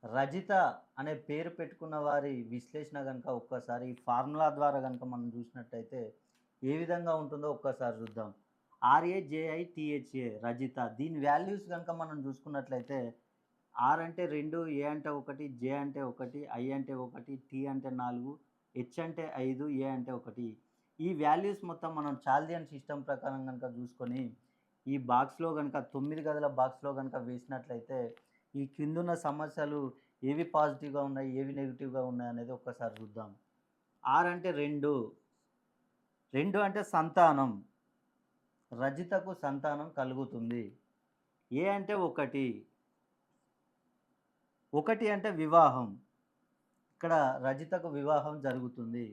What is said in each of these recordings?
రజిత అనే పేరు పెట్టుకున్న వారి విశ్లేషణ గనుక ఒక్కసారి ఈ ఫార్ములా ద్వారా గనుక మనం చూసినట్టయితే ఏ విధంగా ఉంటుందో ఒక్కసారి చూద్దాం. RAJITHA రజిత. దీని వాల్యూస్ గనుక మనం చూసుకున్నట్లయితే ఆర్ అంటే 2, ఏ అంటే 1, జే అంటే 1, ఐ అంటే 1, టీ అంటే 4, హెచ్ అంటే 5, ఏ అంటే 1. ఈ వాల్యూస్ మొత్తం మనం చాల్దియన్ సిస్టమ్ ప్రకారం గనుక చూసుకొని ఈ బాక్స్‌లో గనుక 9 గదుల బాక్స్‌లో గనుక వేసినట్లయితే ఈ క్రిందున్న సమస్యలు ఏవి పాజిటివ్‌గా ఉన్నాయి, ఏవి నెగెటివ్‌గా ఉన్నాయనేది ఒక్కసారి చూద్దాం. ఆర్ అంటే 2, 2 అంటే సంతానం. రజితకు సంతానం కలుగుతుంది. ఏ అంటే 1, 1 అంటే వివాహం. ఇక్కడ రజితకు వివాహం జరుగుతుంది.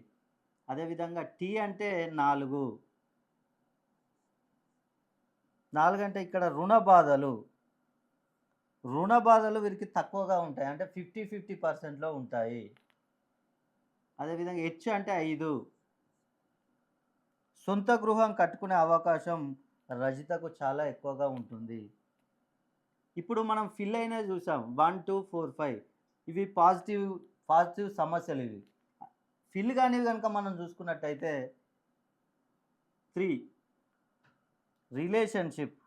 అదేవిధంగా టీ అంటే 4, 4 అంటే ఇక్కడ రుణ బాధలు. రుణ బాధలు వీరికి తక్కువగా ఉంటాయి. అంటే 50-50% ఉంటాయి. అదేవిధంగా హెచ్ అంటే 5, సొంత గృహం కట్టుకునే అవకాశం రజితకు చాలా ఎక్కువగా ఉంటుంది. ఇప్పుడు మనం ఫిల్ అయినవి చూసాం 1, 2, 4, 5 ఇవి పాజిటివ్ సమస్యలు ఇవి. ఫిల్ కానివి కనుక మనం చూసుకున్నట్టయితే 3 రిలేషన్‌షిప్.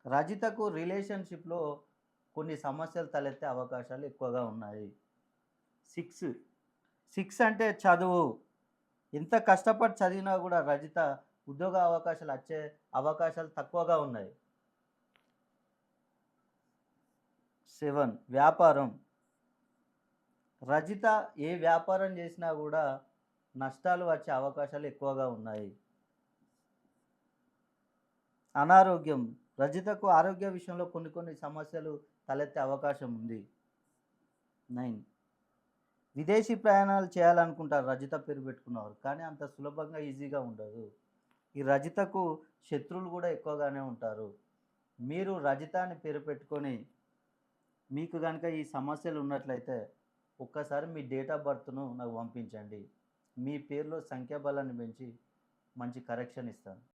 రజితకు రిలేషన్‌షిప్‌లో కొన్ని సమస్యలు తలెత్తే అవకాశాలు ఎక్కువగా ఉన్నాయి. 6 అంటే చదువు. ఎంత కష్టపడి చదివినా కూడా రజిత ఉద్యోగ అవకాశాలు వచ్చే అవకాశాలు తక్కువగా ఉన్నాయి. 7 వ్యాపారం. రజిత ఏ వ్యాపారం చేసినా కూడా నష్టాలు వచ్చే అవకాశాలు ఎక్కువగా ఉన్నాయి. అనారోగ్యం. రజితకు ఆరోగ్య విషయంలో కొన్ని సమస్యలు తలెత్తే అవకాశం ఉంది. 9 విదేశీ ప్రయాణాలు చేయాలనుకుంటారు రజిత పేరు పెట్టుకున్నవారు. కానీ అంత సులభంగా ఈజీగా ఉండదు. ఈ రజితకు శత్రువులు కూడా ఎక్కువగానే ఉంటారు. మీరు రజిత అని పేరు పెట్టుకొని మీకు గనుక ఈ సమస్యలు ఉన్నట్లయితే ఒక్కసారి మీ డేట్ ఆఫ్ బర్త్‌ను నాకు పంపించండి. మీ పేరులో సంఖ్యాబలాన్ని పెంచి మంచి కరెక్షన్ ఇస్తాను.